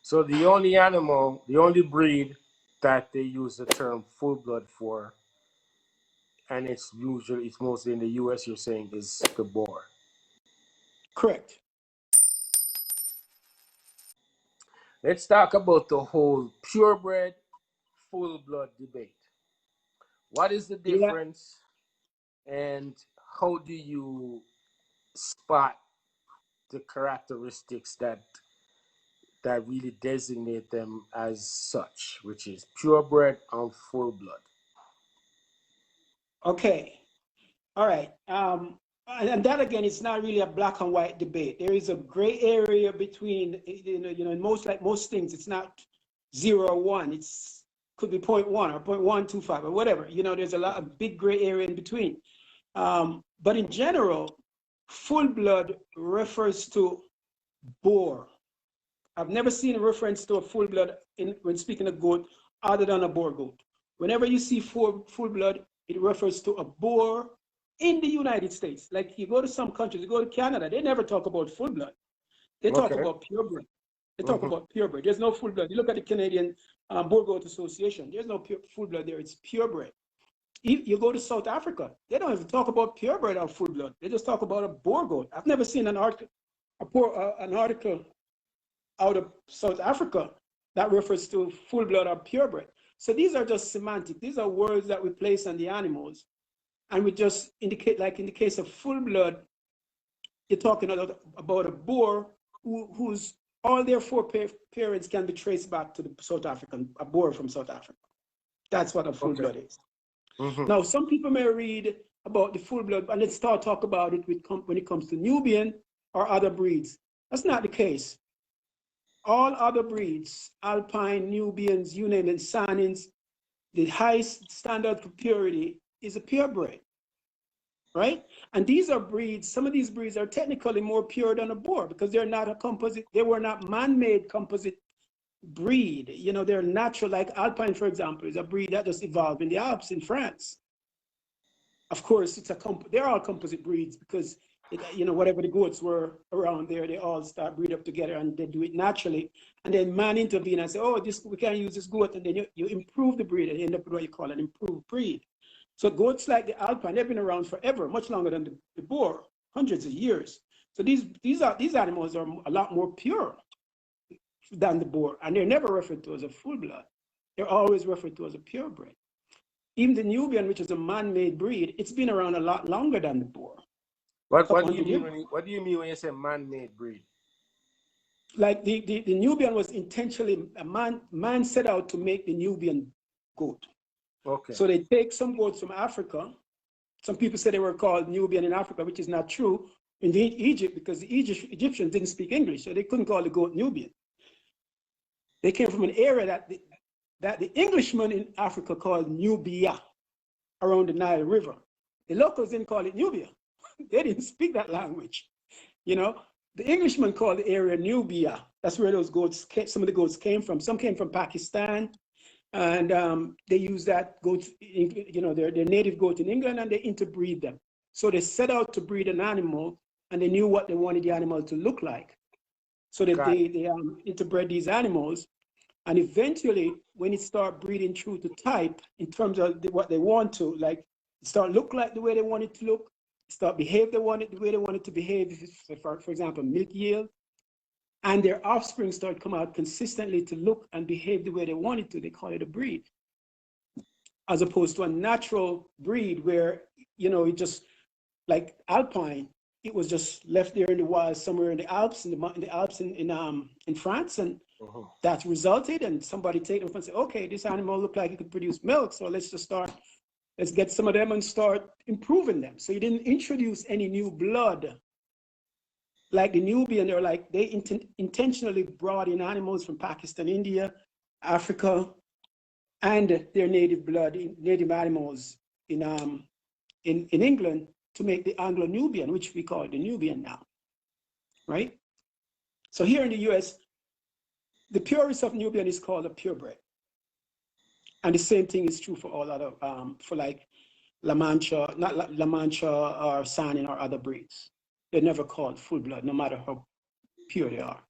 So the only animal, the only breed that they use the term full blood for, and it's mostly in the US, you're saying, is the boar. Correct. Let's talk about the whole purebred, full blood debate. What is the difference, and how do you spot the characteristics that really designate them as such, which is purebred and full blood? Okay. All right. And that again, it's not really a black and white debate. There is a gray area between, in most things, it's not 0 or 1. It's could be 0.1 or 0.125 or whatever. There's a lot of big gray area in between. But in general, full blood refers to boar. I've never seen a reference to a full blood when speaking of goat other than a boar goat. Whenever you see full blood, it refers to a boar in the United States. Like you go to some countries, you go to Canada, they never talk about full blood. They talk about purebred. They talk about purebred. There's no full blood. You look at the Canadian Boar Goat Association, there's no full blood there. It's purebred. You go to South Africa, they don't even talk about purebred or full blood. They just talk about a boar goat. I've never seen an article out of South Africa that refers to full blood or purebred. So these are just semantic. These are words that we place on the animals. And we just indicate, like in the case of full blood, you're talking about a boar whose all their four parents can be traced back to the South African, a boar from South Africa. That's what a full blood is. Now, some people may read about the full blood, and let's talk about it when it comes to Nubian or other breeds. That's not the case. All other breeds, Alpine, Nubians, you name it, Sannins, the highest standard for purity is a purebred, right? And these are breeds, some of these breeds are technically more pure than a boar because they're not a composite, they were not man-made composite breed. They're natural, like Alpine, for example, is a breed that just evolved in the Alps in France. Of course, they're all composite breeds because whatever the goats were around there, they all start breed up together and they do it naturally. And then man intervene and say, oh, we can't use this goat. And then you improve the breed and you end up with what you call an improved breed. So goats like the Alpine, they've been around forever, much longer than the boar, hundreds of years. So these animals are a lot more pure than the boar. And they're never referred to as a full blood. They're always referred to as a purebred. Even the Nubian, which is a man-made breed, it's been around a lot longer than the boar. What do you mean when you say man-made breed? Like the Nubian was intentionally, a man set out to make the Nubian goat. Okay. So they take some goats from Africa. Some people say they were called Nubian in Africa, which is not true. In Egypt, because the Egyptians didn't speak English, so they couldn't call the goat Nubian. They came from an area that the Englishmen in Africa called Nubia, around the Nile River. The locals didn't call it Nubia. They didn't speak that language. The Englishmen called the area Nubia. That's where those goats some of the goats came from. Some came from Pakistan, and they used that goat, their native goat in England, and they interbreed them. So they set out to breed an animal, and they knew what they wanted the animal to look like. So they interbred these animals, and eventually, when it start breeding true to type, in terms of what they want to, like, start look like the way they want it to look, start behave the way they want it to behave, for example, milk yield, and their offspring start come out consistently to look and behave the way they want it to, they call it a breed. As opposed to a natural breed where, it just, like Alpine, it was just left there in the wild somewhere in the Alps, in France, and that resulted, and somebody take them and say, okay, this animal looked like it could produce milk, so let's get some of them and start improving them. So you didn't introduce any new blood. Like the Nubian, they intentionally brought in animals from Pakistan, India, Africa, and their native blood, native animals in England to make the Anglo-Nubian, which we call the Nubian now, right? So here in the US, the purest of Nubian is called a purebred. And the same thing is true for all other, for like La Mancha, not La Mancha or Sannin or other breeds. They're never called full blood, no matter how pure they are.